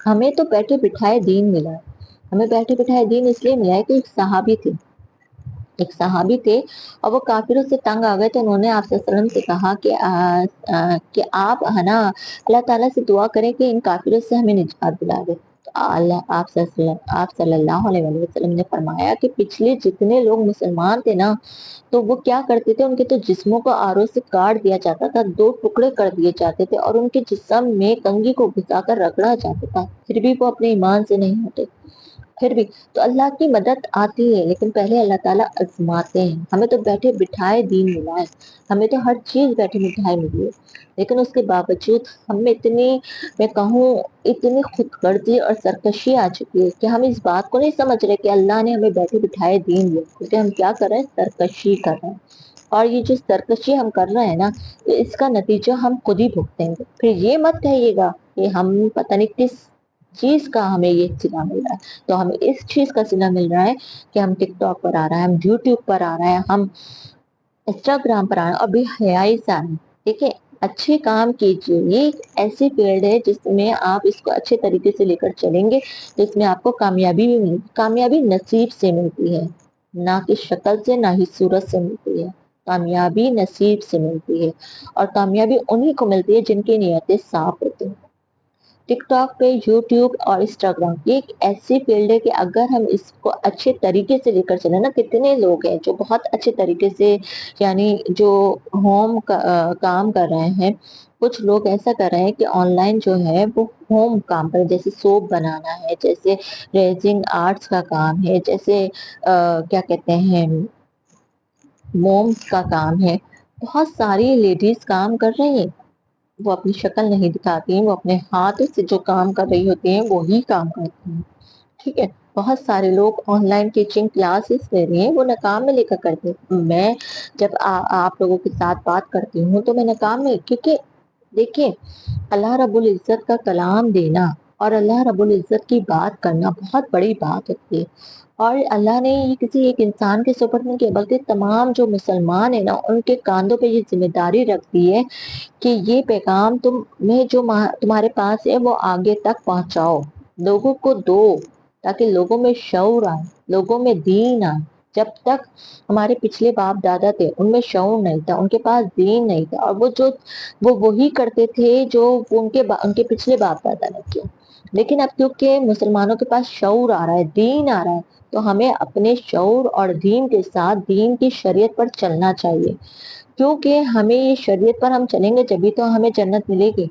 ہمیں تو بیٹھے بٹھائے دین ملا ہے. ہمیں بیٹھے بٹھائے دین اس لیے ملا ہے کہ ایک صحابی تھے اور وہ کافروں سے تنگ آ گئے. تو انہوں نے آپ صلی اللہ علیہ وسلم سے کہا کہ آپ ہے نا اللہ تعالیٰ سے دعا کریں کہ ان کافروں سے ہمیں نجات دلا دے. تو آپ صلی اللہ علیہ وسلم نے فرمایا کہ پچھلے جتنے لوگ مسلمان تھے نا تو وہ کیا کرتے تھے, ان کے تو جسموں کو آروں سے کاٹ دیا جاتا تھا, 2 ٹکڑے کر دیے جاتے تھے اور ان کے جسم میں کنگھی کو گھسا کر رگڑا جاتا تھا, پھر بھی وہ اپنے ایمان سے نہیں ہٹے. پھر بھی تو اللہ کی مدد آتی ہے, لیکن پہلے اللہ تعالیٰ آزماتے ہیں. ہمیں تو بیٹھے بٹھائے دین ملا ہے, ہمیں تو ہر چیز بیٹھے بٹھائے ملی ہے, لیکن اس کے باوجود ہم میں میں کہوں اتنی خود غرضی اور سرکشی آ چکی ہے کہ ہم اس بات کو نہیں سمجھ رہے کہ اللہ نے ہمیں بیٹھے بٹھائے دین دیا, کیونکہ ہم کیا کر رہے ہیں, سرکشی کر رہے ہیں. اور یہ جو سرکشی ہم کر رہے ہیں نا, تو اس کا نتیجہ ہم خود ہی بھگتیں گے. پھر یہ مت کہیے گا کہ ہم پتہ نہیں کس چیز کا ہمیں یہ صلہ مل رہا ہے. تو ہمیں اس چیز کا صلہ مل رہا ہے کہ ہم ٹک ٹاک پر آ رہے ہیں, ہم یوٹیوب پر آ رہے ہیں, ہم انسٹاگرام پر آ رہے ہیں, ابھی حیائی سے آ رہے ہیں. دیکھیں, اچھے کام کیجیے, یہ ایک ایسی فیلڈ ہے جس میں آپ اس کو اچھے طریقے سے لے کر چلیں گے تو اس میں آپ کو کامیابی بھی ملے گی. کامیابی نصیب سے ملتی ہے, نہ کہ شکل سے, نہ ہی صورت سے ملتی ہے. کامیابی نصیب سے ملتی ہے, اور کامیابی انہیں کو ملتی ہے جن کی نیتیں صاف ہوتی ہیں. ٹک ٹاک پہ, یوٹیوب اور انسٹاگرام یہ ایک ایسی فیلڈ ہے کہ اگر ہم اس کو اچھے طریقے سے لے کر چلیں نا, کتنے لوگ ہیں جو بہت اچھے طریقے سے یعنی جو ہوم کام کر رہے ہیں. کچھ لوگ ایسا کر رہے ہیں کہ آن لائن جو ہے وہ ہوم کام پر, جیسے سوپ بنانا ہے, جیسے ریزنگ آرٹس کا کام ہے, جیسے کیا کہتے ہیں مومس کا کام ہے. بہت ساری لیڈیز کام کر رہی ہیں, وہ اپنی شکل نہیں دکھاتی ہیں, وہ اپنے ہاتھ سے جو کام کر رہی ہوتی ہیں وہی کام کرتی ہیں. ٹھیک ہے, بہت سارے لوگ آن لائن ٹیچنگ کلاسز لے رہے ہیں, وہ ناکام میں لے کر کرتے ہیں. میں جب آپ لوگوں کے ساتھ بات کرتی ہوں تو میں ناکام نہیں, کیونکہ دیکھیں اللہ رب العزت کا کلام دینا اور اللہ رب العزت کی بات کرنا بہت بڑی بات ہوتی ہے. اور اللہ نے یہ کسی ایک انسان کے سپرد نہیں کیا, بلکہ تمام جو مسلمان ہیں نا ان کے کاندھوں پہ یہ ذمہ داری رکھتی ہے کہ یہ پیغام تمہیں جو تمہارے پاس ہے وہ آگے تک پہنچاؤ, لوگوں کو دو, تاکہ لوگوں میں شعور آئے, لوگوں میں دین آئے. جب تک ہمارے پچھلے باپ دادا تھے ان میں شعور نہیں تھا, ان کے پاس دین نہیں تھا, اور وہ وہی کرتے تھے جو ان کے پچھلے باپ دادا نے کیا. لیکن اب کیونکہ مسلمانوں کے پاس شعور آ رہا ہے, دین آ رہا ہے, تو ہمیں اپنے شعور اور دین کے ساتھ دین کی شریعت پر چلنا چاہیے. کیونکہ ہمیں یہ شریعت پر ہم چلیں گے جبھی تو ہمیں جنت ملے گی.